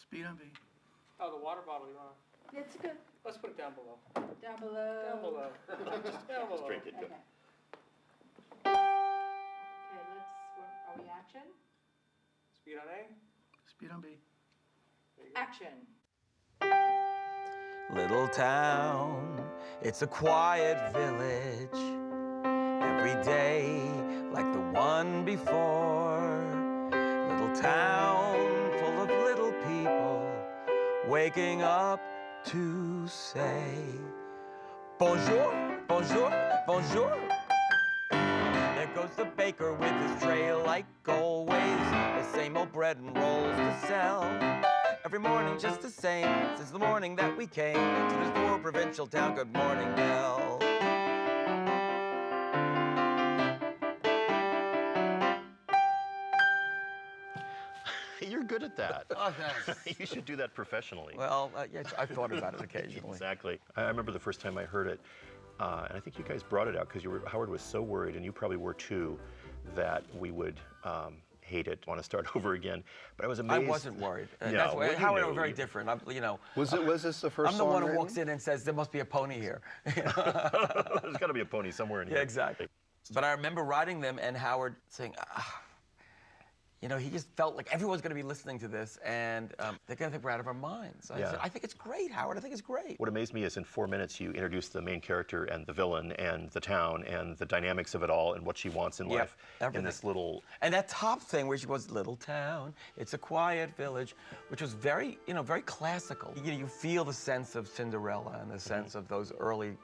Speed on B. Oh, the water bottle, you want? It's good. Let's put it down below. Down below. Down below. Just down below. drink it. Okay. Okay, are we action? Speed on A. Speed on B. There you go. Action. Little town, it's a quiet village. Every day, like the one before. Little town full of little people, waking up to say, bonjour, bonjour, bonjour. There goes the baker with his tray like always, the same old bread and rolls to sell. Every morning just the same, since the morning that we came to this poor provincial town. Good morning, Bell. You're good at that. Oh, thanks. You should do that professionally. Well, yeah, I've thought about it occasionally. Exactly. I remember the first time I heard it, and I think you guys brought it out because Howard was so worried, and you probably were too, that we would hate it, want to start over again. But I was amazed. I wasn't worried. No, That's why well, you Howard and I knew. were very different. Was this the first I'm the song one who written? walks in and says, there must be a pony here. There's got to be a pony somewhere in here. Yeah, exactly. But I remember writing them and Howard saying, he just felt like everyone's going to be listening to this and they're going to think we're out of our minds. I said, I think it's great, Howard. I think it's great. What amazed me is in 4 minutes you introduced the main character and the villain and the town and the dynamics of it all and what she wants in life everything. in this little... And that top thing where she goes, little town, it's a quiet village, which was very, very classical. You feel the sense of Cinderella and the sense of those early,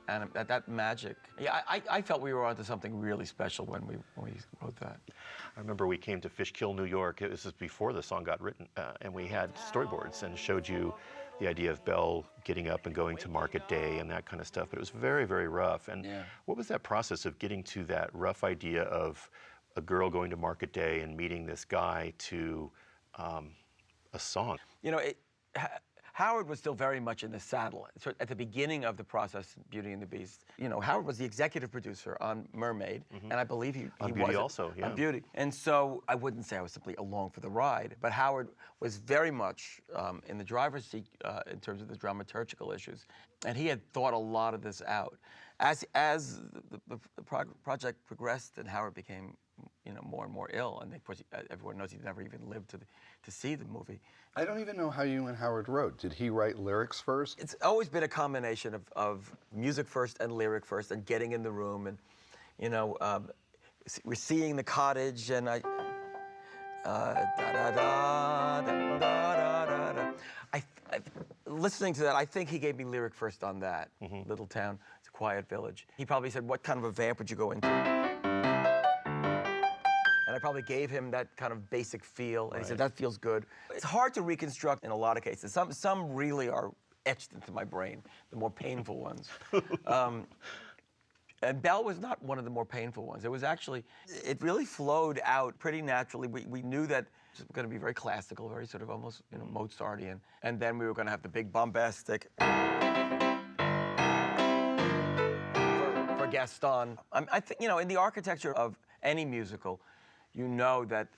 and that magic. Yeah, I felt we were onto something really special when we wrote that. I remember we came to Fishkill, New York. This was before the song got written, and we had storyboards and showed you the idea of Belle getting up and going to market day and that kind of stuff. But it was very, very rough. And what was that process of getting to that rough idea of a girl going to market day and meeting this guy to a song? Howard was still very much in the saddle. So at the beginning of the process, Beauty and the Beast, Howard was the executive producer on Mermaid, and I believe he on was Beauty also, yeah. On Beauty. And so I wouldn't say I was simply along for the ride, but Howard was very much in the driver's seat in terms of the dramaturgical issues, and he had thought a lot of this out. As the project progressed and Howard became more and more ill, and of course everyone knows he never even lived to see the movie. I don't even know how you and Howard wrote. Did he write lyrics first? It's always been a combination of music first and lyric first, and getting in the room, and we're seeing the cottage, and listening to that, I think he gave me lyric first on that. Little town, it's a quiet village. He probably said, what kind of a vamp would you go into? And I probably gave him that kind of basic feel, and he said, that feels good. It's hard to reconstruct in a lot of cases. Some really are etched into my brain, the more painful ones. And Belle was not one of the more painful ones. It was actually, it really flowed out pretty naturally. We knew that it was going to be very classical, very sort of almost Mozartian. And then we were going to have the big bombastic for Gaston. I think, in the architecture of any musical, that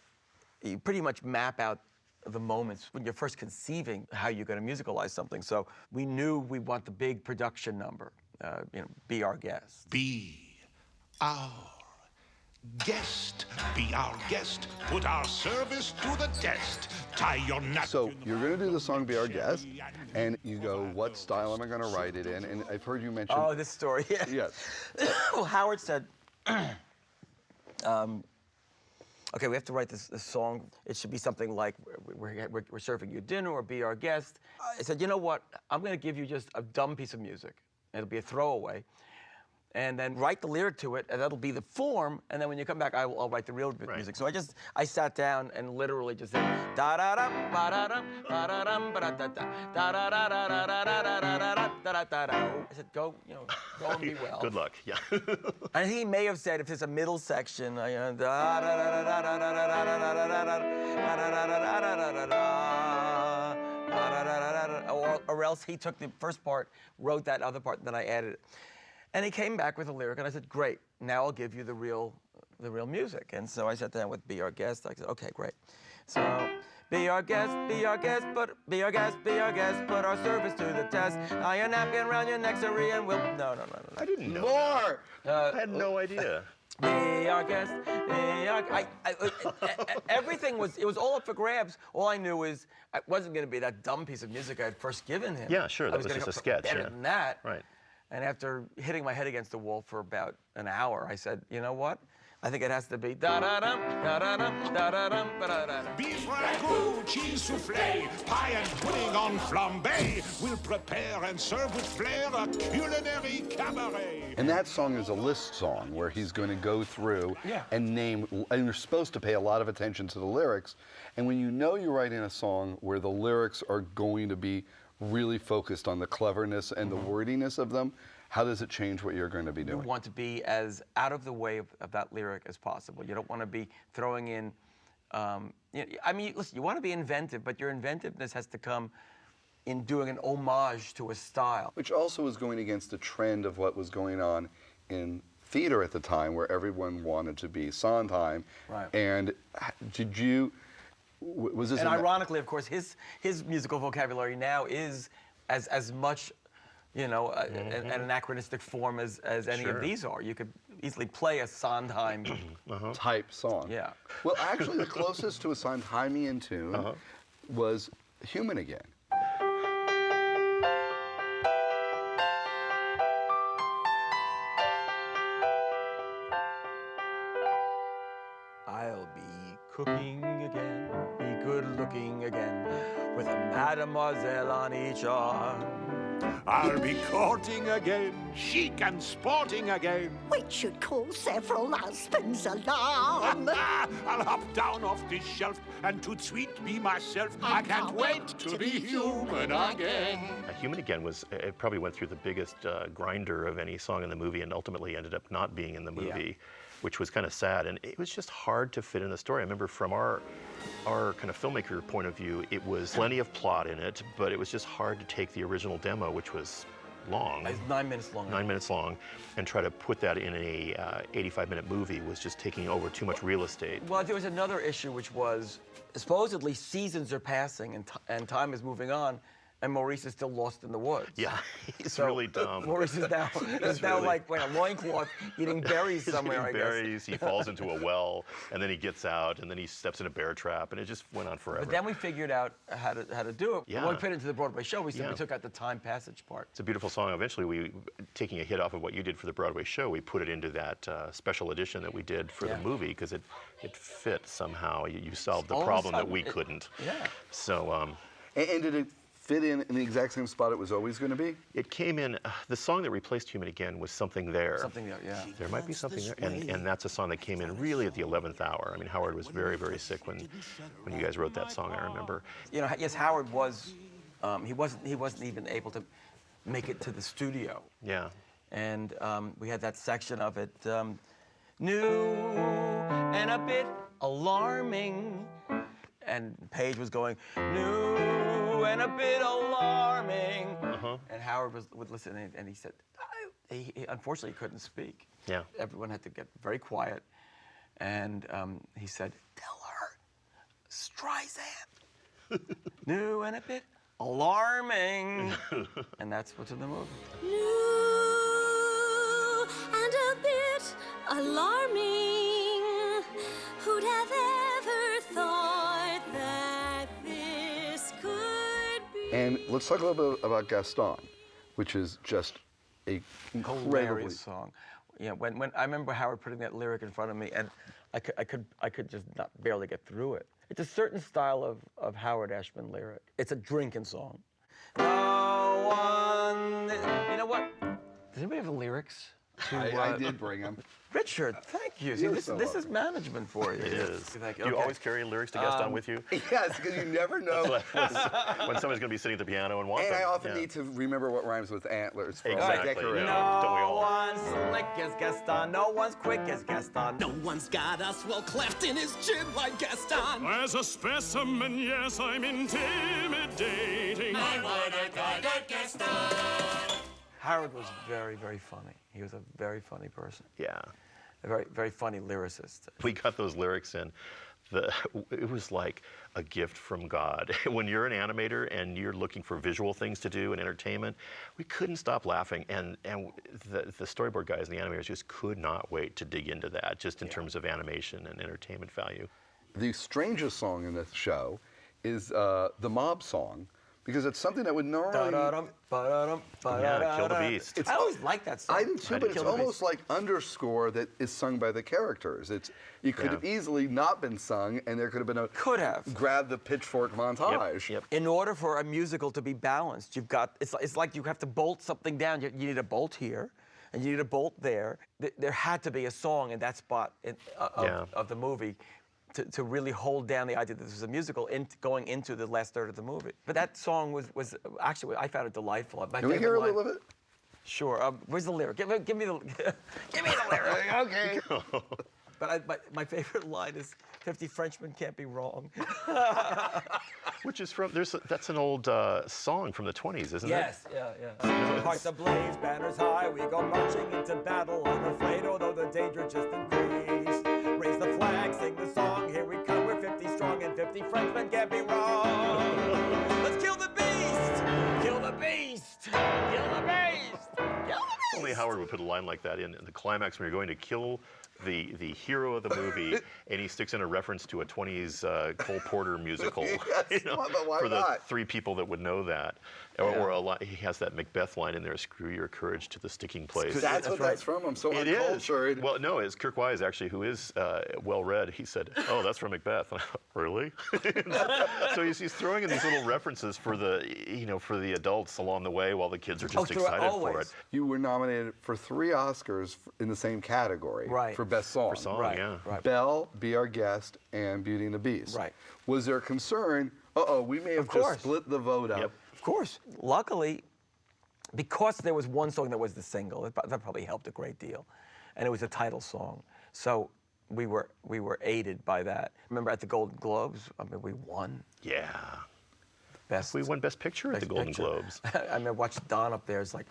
you pretty much map out the moments when you're first conceiving how you're going to musicalize something. So we knew we want the big production number, Be Our Guest. Be our guest, be our guest, put our service to the test. Tie your knot. So you're going to do the song Be Our Guest, and you go, what style am I going to write it in? And I've heard you mention... Oh, this story, yeah. Yes. Well, Howard said, okay, we have to write this song. It should be something like, we're serving you dinner or Be Our Guest. I said, you know what? I'm going to give you just a dumb piece of music. It'll be a throwaway. And then write the lyric to it, and that'll be the form. And then when you come back, I'll write the real music. So I sat down and literally just said, da da da ba da da ba da dum ba da da da da da da da da da da da da da da. I said, go and be well. Good luck, yeah. And he may have said, if there's a middle section, da da da da da da da da da da da, or else he took the first part, wrote that other part, and then I added it. And he came back with a lyric, and I said, great, now I'll give you the real music. And so I sat down with Be Our Guest. I said, okay, great. So Be our guest, be our guest, be our guest, be our guest, put our service to the test. Tie a napkin around your neck, siree, and we'll. No. I didn't know. More! I had no idea. Be our guest, be our. Everything was. It was all up for grabs. All I knew is it wasn't going to be that dumb piece of music I had first given him. Yeah, sure, I that was gonna just a go sketch, Better yeah. than that. Right. And after hitting my head against the wall for about an hour, I said, you know what? I think it has to be da da dum da da dum da da dum da da dum. Beef ragout, cheese soufflé, pie and pudding on flambé. We'll prepare and serve with flair a culinary cabaret. And that song is a list song where he's going to go through and name, and you're supposed to pay a lot of attention to the lyrics. And when you know you're writing a song where the lyrics are going to be really focused on the cleverness and the wordiness of them, how does it change what you're going to be You doing? want to be as out of the way of that lyric as possible. You don't want to be throwing in, I mean, listen, you want to be inventive, but your inventiveness has to come in doing an homage to a style. Which also was going against the trend of what was going on in theater at the time, where everyone wanted to be Sondheim. Right. And did you, was this... And ironically, of course, his musical vocabulary now is as much, you know, an anachronistic form as any of these are. You could easily play a Sondheim type song. Yeah. Well, actually, the closest to a Sondheimian tune was Human Again. I'll be cooking again, be good looking again, with a mademoiselle on each arm. I'll be courting again, chic and sporting again. Which should call several husbands alarm. I'll hop down off this shelf and to sweet be myself. I can't wait to be human again. Human Again was, it probably went through the biggest grinder of any song in the movie and ultimately ended up not being in the movie, which was kind of sad. And it was just hard to fit in the story. I remember from our kind of filmmaker point of view, it was plenty of plot in it, but it was just hard to take the original demo, which was long. It's 9 minutes long. 9 minutes long, and try to put that in a 85-minute movie was just taking over too much real estate. Well, there was another issue, which was supposedly seasons are passing and time is moving on, and Maurice is still lost in the woods. Yeah, he's So, really dumb. Maurice is now really- like wearing a loincloth, eating berries He's somewhere, eating I guess. berries, he falls into a well, and then he gets out, and then he steps in a bear trap, and it just went on forever. But then we figured out how to do it. Yeah. When we put it into the Broadway show, we simply Yeah. took out the time passage part. It's a beautiful song. Eventually, we, taking a hit off of what you did for the Broadway show, we put it into that special edition that we did for the movie, because it fit somehow. You solved the All of a problem that sudden, we couldn't. Yeah. So And did it fit in the exact same spot it was always going to be? it came in, the song that replaced Human Again was Something There. Something there, yeah. There might be something there, and that's a song that came in really at the 11th hour. I mean, Howard was very, very sick when you guys wrote that song, I remember. You know, yes, Howard was, he wasn't even able to make it to the studio. Yeah. And we had that section of it, new and a bit alarming. And Paige was going, new and a bit alarming. And Howard would listen, and he said, he unfortunately couldn't speak. Yeah. Everyone had to get very quiet. And he said, tell her, Streisand, new and a bit alarming. And that's what's in the movie. New and a bit alarming. Who'd have ever thought that this could be? And let's talk a little bit about Gaston, which is just a incredibly... Hilarious song. Yeah, when I remember Howard putting that lyric in front of me, and I could just not barely get through it. It's a certain style of Howard Ashman lyric. It's a drinking song. No one. You know what? Does anybody have the lyrics? I did bring him. Richard, thank you. See, You're this so is welcome. management for you. It is. Like, Do you okay. always carry lyrics to Gaston with you? Yes, because you never know. when somebody's going to be sitting at the piano and want And them. I often Yeah. need to remember what rhymes with antlers for Exactly, all my yeah. decorating. Don't we No all? one's slick as Gaston. No one's quick as Gaston. No one's got a swell cleft in his chin like Gaston. As a specimen, yes, I'm intimidating. Howard was very, very funny. He was a very funny person. Yeah. A very, very funny lyricist. We got those lyrics in it was like a gift from God. When you're an animator and you're looking for visual things to do and entertainment, we couldn't stop laughing. And the storyboard guys and the animators just could not wait to dig into that, just in terms of animation and entertainment value. The strangest song in the show is the mob song, because it's something that would normally... Yeah, Kill the Beast. I always liked that song. I do too, but it's almost like underscore that is sung by the characters. It could have easily not been sung, and there could have been a grab the pitchfork montage. Yep. In order for a musical to be balanced, you've got it's like you have to bolt something down. You need a bolt here, and you need a bolt there. There had to be a song in that spot of the movie to really hold down the idea that this was a musical going into the last third of the movie. But that song was actually, I found it delightful. Can we hear a little of it? Sure. Where's the lyric? Give me the give me the lyric. Okay. But my favorite line is 50 Frenchmen can't be wrong. Which is from, that's an old song from the 20s, isn't it? Yes, yeah. Hearts ablaze, banners high, we go marching into battle, unafraid, although the danger just increased. Raise the flag, sing the song, here we come, we're 50 strong, and 50 Frenchmen can't be wrong. Let's kill the beast! Kill the beast! Kill the beast! Kill the beast! Only Howard would put a line like that in the climax when you're going to kill the hero of the movie, and he sticks in a reference to a 20s Cole Porter musical. Yes, why for the not? 3 people that would know that. Or he has that Macbeth line in there, screw your courage to the sticking place. That's what that's from. I'm so uncultured. Well, no, it's Kirk Wise, actually, who is well-read. He said, oh, that's from Macbeth. Really? So he's throwing in these little references for the adults along the way while the kids are just excited for it. You were nominated for 3 Oscars in the same category for Best Song. For song, Right. Belle, Be Our Guest, and Beauty and the Beast. Right. Was there concern, we may have just split the vote up? Yep. Of course. Luckily, because there was one song that was the single, that probably helped a great deal. And it was a title song. So we were aided by that. Remember at the Golden Globes, I mean, we won. Yeah. Best. We won Best Picture at the Golden Globes. I mean, I watched Don up there. It's like,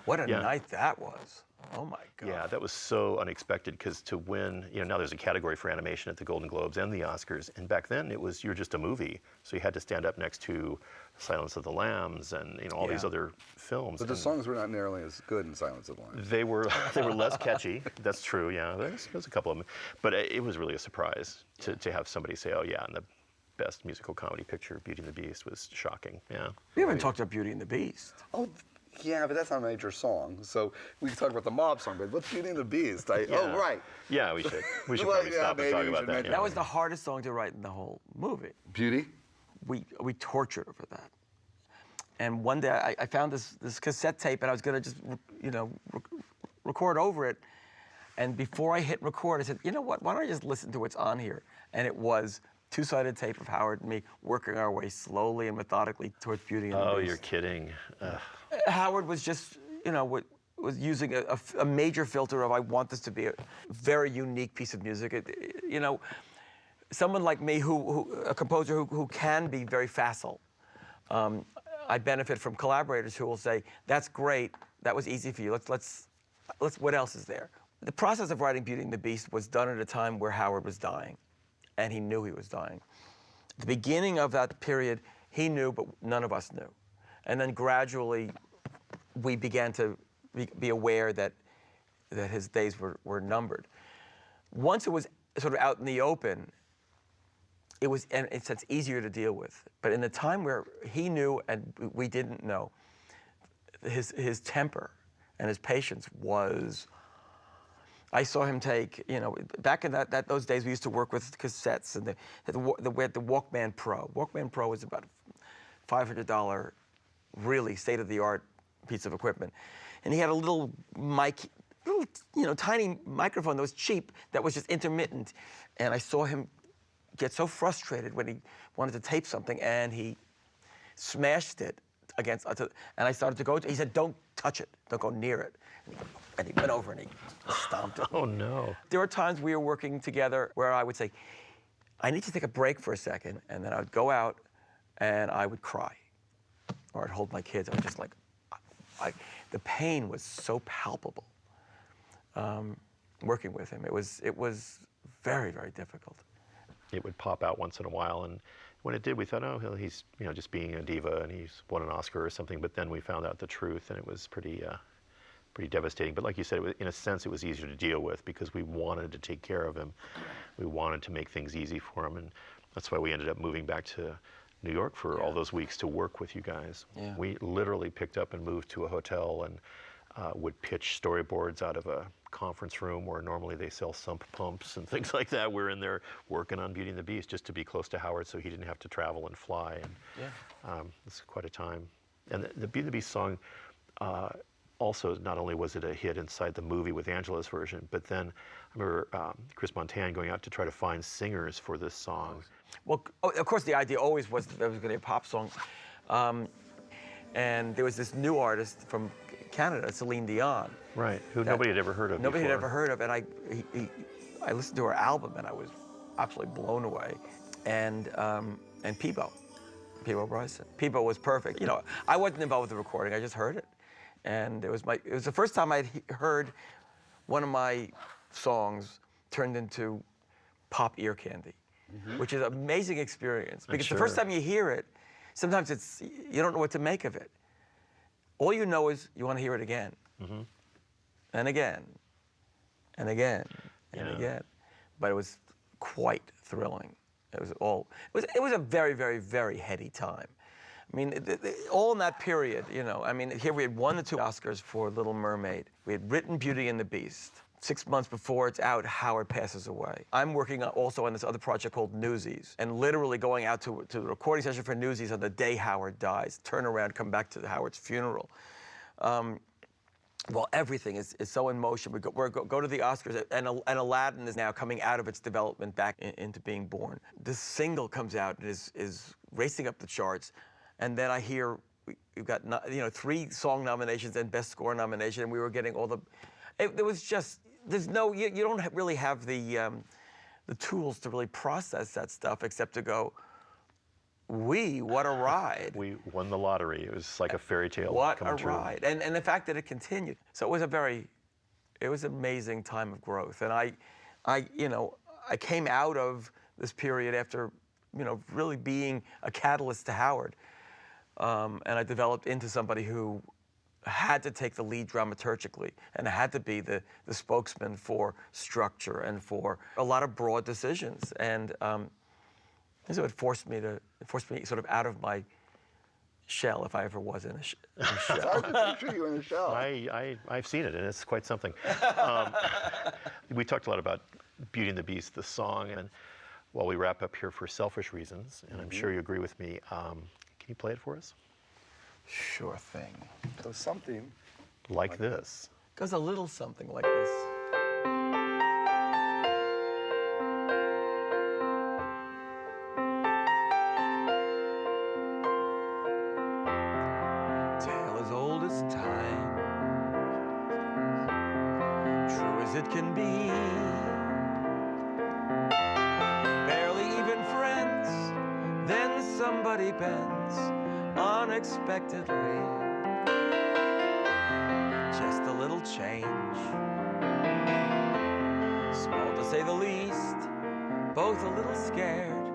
what a night that was. Oh my God. Yeah, that was so unexpected, because to win, now there's a category for animation at the Golden Globes and the Oscars, and back then you're just a movie, so you had to stand up next to Silence of the Lambs and all these other films. But the songs were not nearly as good in Silence of the Lambs. They were less catchy. That's true. Yeah, there's a couple of them, but it was really a surprise to have somebody say, oh yeah, and the Best Musical Comedy Picture, Beauty and the Beast, was shocking. Yeah. We haven't talked about Beauty and the Beast. Oh. Yeah, but that's not a major song. So we can talk about the mob song, but what's Beauty and the Beast? Oh, right. Yeah, we should. We should probably stop and talk about that. That was the hardest song to write in the whole movie. Beauty? We tortured over that. And one day I found this cassette tape, and I was going to just, record over it. And before I hit record, I said, you know what? Why don't I just listen to what's on here? And it was 2-sided tape of Howard and me working our way slowly and methodically towards Beauty and the Beast. Oh, you're kidding. Howard was just, was using a major filter of, I want this to be a very unique piece of music. Someone like me, a composer who can be very facile, I benefit from collaborators who will say, that's great, that was easy for you, let's what else is there? The process of writing Beauty and the Beast was done at a time where Howard was dying, and he knew he was dying. At the beginning of that period, he knew, but none of us knew. And then gradually, we began to be aware that his days were numbered. Once it was sort of out in the open, it's easier to deal with. But in the time where he knew and we didn't know, his temper and his patience was. I saw him take, back in those days, we used to work with cassettes, and we had the Walkman Pro. Walkman Pro was about $500, really state-of-the-art piece of equipment. And he had a little mic, tiny microphone that was cheap, that was just intermittent. And I saw him get so frustrated when he wanted to tape something, and he smashed it against, and I started to go, he said, don't touch it, don't go near it. And he went over and he stomped it. Oh, no. There were times we were working together where I would say, I need to take a break for a second, and then I would go out and I would cry. Or I'd hold my kids. I was just like, the pain was so palpable working with him. It was very, very difficult. it would pop out once in a while. And when it did, we thought, oh, he's just being a diva, and he's won an Oscar or something. But then we found out the truth, and it was pretty devastating. But like you said, in a sense, it was easier to deal with because we wanted to take care of him. We wanted to make things easy for him, and that's why we ended up moving back to New York for all those weeks to work with you guys. Yeah. We literally picked up and moved to a hotel and would pitch storyboards out of a conference room where normally they sell sump pumps and things like that. We're in there working on Beauty and the Beast just to be close to Howard so he didn't have to travel and fly. And it's quite a time. And the Beauty and the Beast song, also, not only was it a hit inside the movie with Angela's version, but then I remember Chris Montan going out to try to find singers for this song. Well, of course, the idea always was that there was going to be a pop song. And there was this new artist from Canada, Celine Dion. Right, who nobody had ever heard of Nobody before. had ever heard of, and I listened to her album, and I was absolutely blown away. And Peebo Bryson. Peebo was perfect. You know, I wasn't involved with the recording, I just heard it. And it was the first time I'd heard one of my songs turned into pop ear candy, which is an amazing experience. Because the first time you hear it, sometimes you don't know what to make of it. All you know is you want to hear it again, and again, and again, and again. But it was quite thrilling. It was a very, very, very heady time. I mean, all in that period, you know. I mean, here we had won the 2 Oscars for Little Mermaid. We had written Beauty and the Beast. 6 months before it's out, Howard passes away. I'm working also on this other project called Newsies, and literally going out to the recording session for Newsies on the day Howard dies, turn around, come back to Howard's funeral. Well, everything is so in motion. We go to the Oscars, and Aladdin is now coming out of its development back into being born. This single comes out and is racing up the charts, and then I hear we've got 3 song nominations and Best Score nomination, and we were getting all the. There was just you don't really have the tools to really process that stuff except to go. What a ride. We won the lottery. It was like a fairy tale coming true. What a ride. And the fact that it continued. So it was an amazing time of growth. And I came out of this period after, really being a catalyst to Howard. And I developed into somebody who had to take the lead dramaturgically and had to be the spokesman for structure and for a lot of broad decisions. And so it forced me sort of out of my shell, if I ever was in a shell. It's hard to picture you in a shell. I've seen it, and it's quite something. We talked a lot about Beauty and the Beast, the song, and while we wrap up here for selfish reasons, and I'm sure you agree with me, can you play it for us? Sure thing. So something like this. Goes a little something like this. It can be barely even friends, then somebody bends unexpectedly. Just a little change, small to say the least, both a little scared,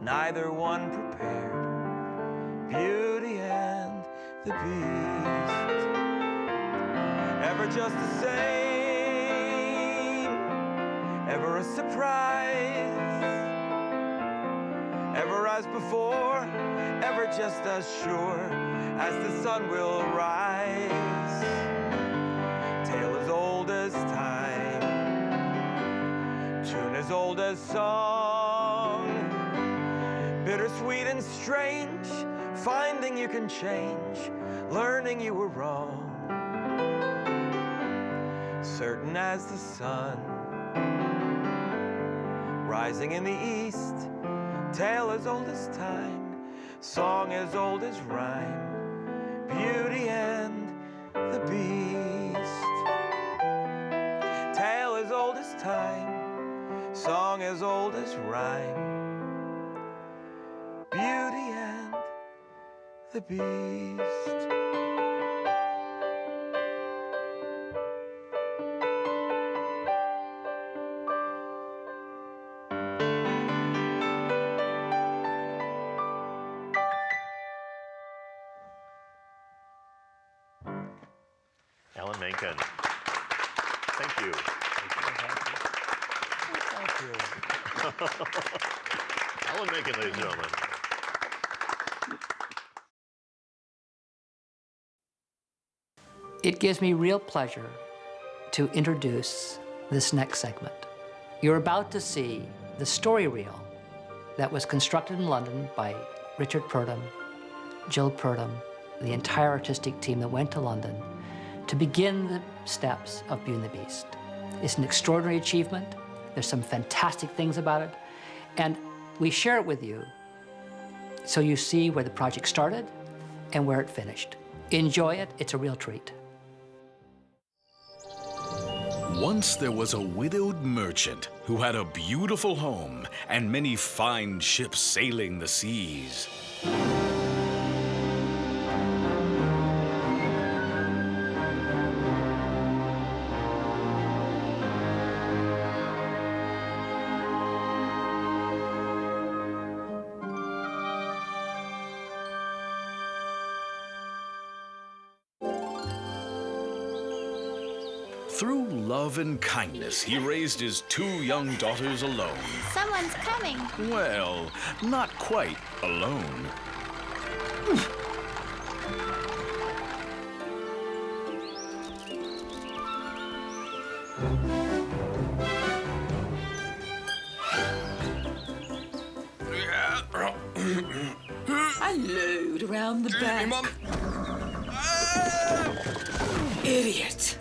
neither one prepared. Beauty and the Beast, ever just the same. Ever a surprise, ever as before, ever just as sure as the sun will rise. Tale as old as time, tune as old as song, bittersweet and strange, finding you can change, learning you were wrong. Certain as the sun, rising in the east, tale as old as time, song as old as rhyme, Beauty and the Beast. Tale as old as time, song as old as rhyme, Beauty and the Beast. Lincoln. Thank you. Alan Menken, ladies and gentlemen. It gives me real pleasure to introduce this next segment. You're about to see the story reel that was constructed in London by Richard Purdom, Jill Purdom, the entire artistic team that went to London to begin the steps of Beauty and the Beast. It's an extraordinary achievement. There's some fantastic things about it. And we share it with you so you see where the project started and where it finished. Enjoy it. It's a real treat. Once there was a widowed merchant who had a beautiful home and many fine ships sailing the seas. Through love and kindness, he raised his 2 young daughters alone. Someone's coming. Well, not quite alone. I load around the back. Mom. Idiot.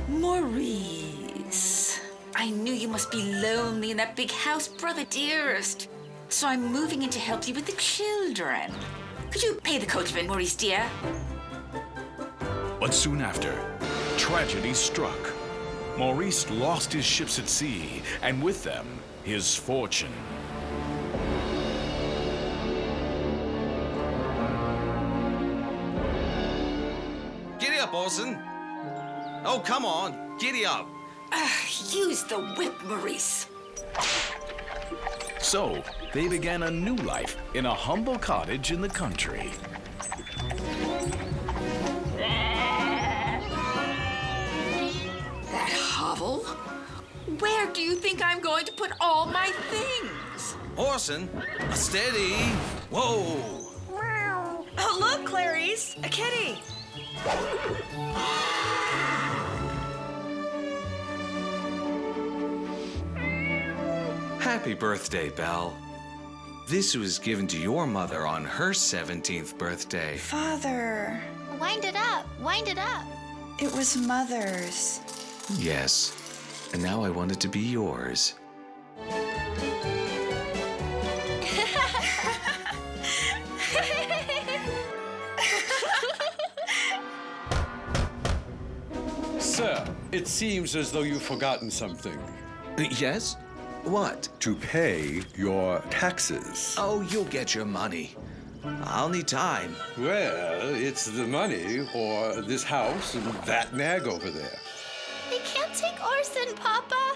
Maurice. I knew you must be lonely in that big house, brother dearest. So I'm moving in to help you with the children. Could you pay the coachman, Maurice dear? But soon after, tragedy struck. Maurice lost his ships at sea, and with them, his fortune. Giddy up, Orson. Oh, come on. Giddy up. Use the whip, Maurice. So, they began a new life in a humble cottage in the country. That hovel? Where do you think I'm going to put all my things? Orson, steady. Whoa. Oh, look, Clarice, a kitty. Happy birthday, Belle. This was given to your mother on her 17th birthday. Father. Wind it up. Wind it up. It was Mother's. Yes, and now I want it to be yours. Sir, it seems as though you've forgotten something. Yes? What? To pay your taxes. Oh, you'll get your money. I'll need time. Well, it's the money, or this house and that nag over there. They can't take Orson, Papa.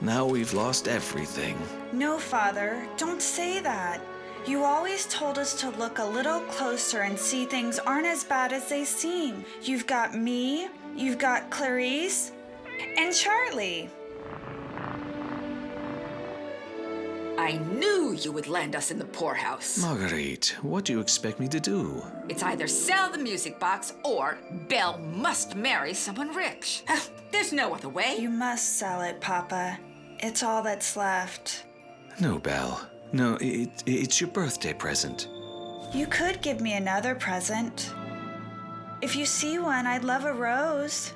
Now we've lost everything. No, Father, don't say that. You always told us to look a little closer and see things aren't as bad as they seem. You've got me, you've got Clarice, and Charlie. I knew you would land us in the poorhouse. Marguerite, what do you expect me to do? It's either sell the music box or Belle must marry someone rich. There's no other way. You must sell it, Papa. It's all that's left. No, Belle. No, it's your birthday present. You could give me another present. If you see one, I'd love a rose.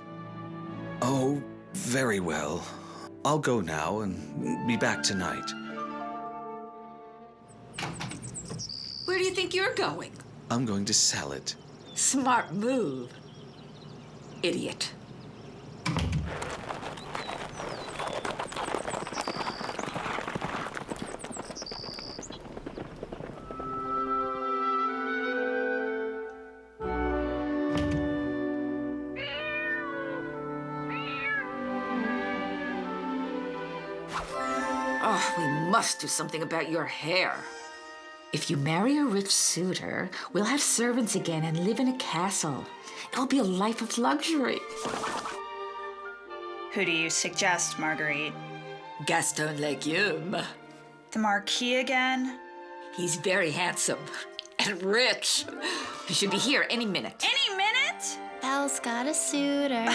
Oh, very well. I'll go now and be back tonight. Where do you think you're going? I'm going to sell it. Smart move. Idiot. Oh, we must do something about your hair. If you marry a rich suitor, we'll have servants again and live in a castle. It'll be a life of luxury. Who do you suggest, Marguerite? Gaston Legume. The Marquis again? He's very handsome and rich. He should be here any minute. Any minute? Belle's got a suitor.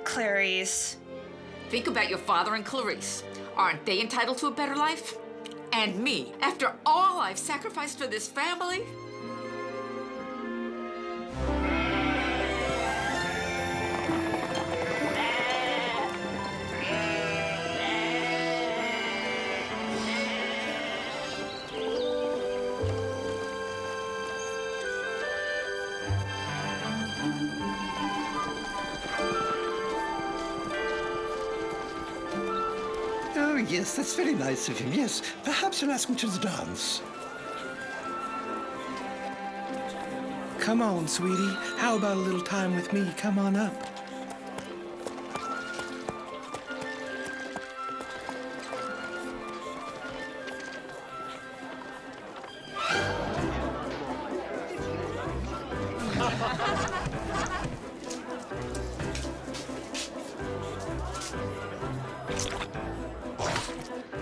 Clarice. Think about your father and Clarice. Aren't they entitled to a better life? And me, after all I've sacrificed for this family? Oh, yes, that's very nice of him. Yes, perhaps he'll ask me to the dance. Come on, sweetie. How about a little time with me? Come on up.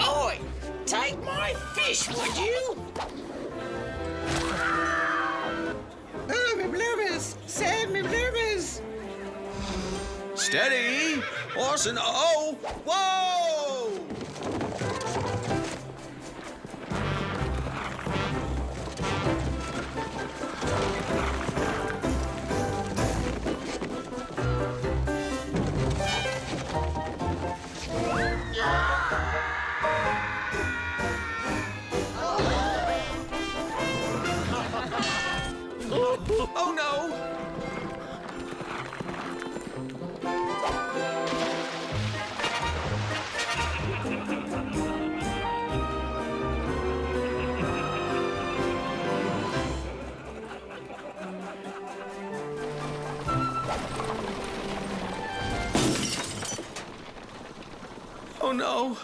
Oi! Take my fish, would you? Oh, my bluebers! Save me bluebers! Steady! Orson, oh! Whoa! Oh no! Oh no!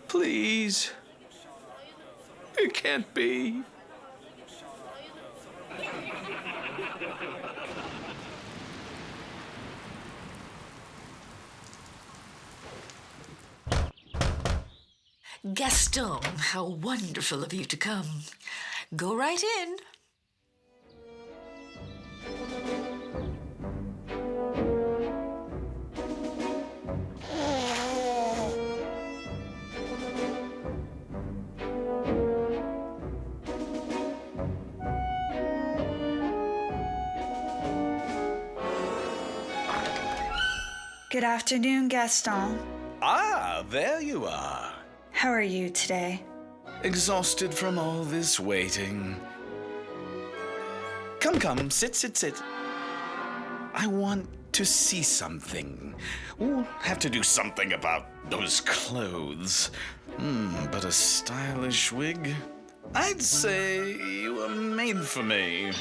Please. It can't be. Gaston, how wonderful of you to come. Go right in. Good afternoon, Gaston. Ah, there you are. How are you today? Exhausted from all this waiting. Come, come, sit, sit, sit. I want to see something. We'll have to do something about those clothes. But a stylish wig? I'd say you were made for me.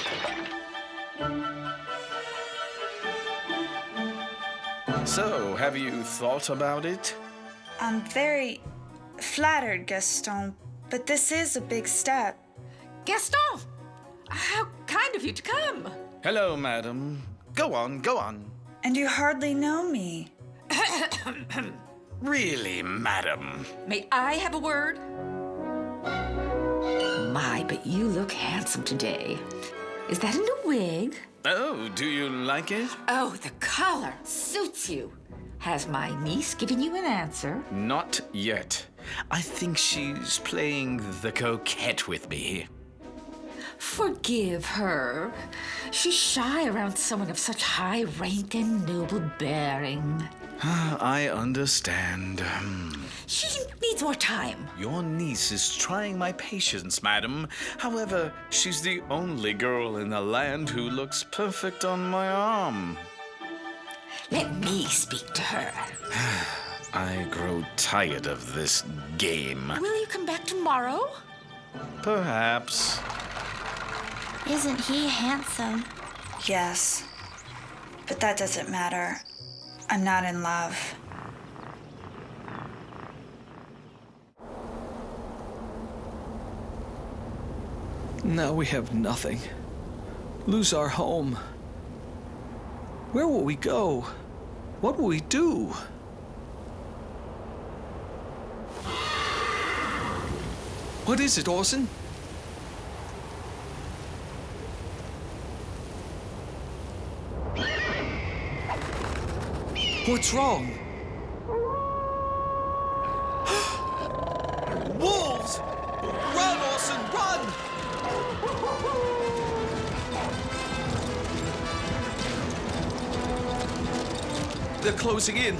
So, have you thought about it? I'm very flattered, Gaston, but this is a big step. Gaston! How kind of you to come. Hello, madam. Go on, go on. And you hardly know me. Really, madam? May I have a word? My, but you look handsome today. Is that a new wig? Oh, do you like it? Oh, the color suits you. Has my niece given you an answer? Not yet. I think she's playing the coquette with me. Forgive her. She's shy around someone of such high rank and noble bearing. I understand. She needs more time. Your niece is trying my patience, madam. However, she's the only girl in the land who looks perfect on my arm. Let me speak to her. I grow tired of this game. Will you come back tomorrow? Perhaps. Isn't he handsome? Yes. But that doesn't matter. I'm not in love. Now we have nothing. Lose our home. Where will we go? What will we do? What is it, Orson? What's wrong? Wolves! Run, Orson, run! They're closing in.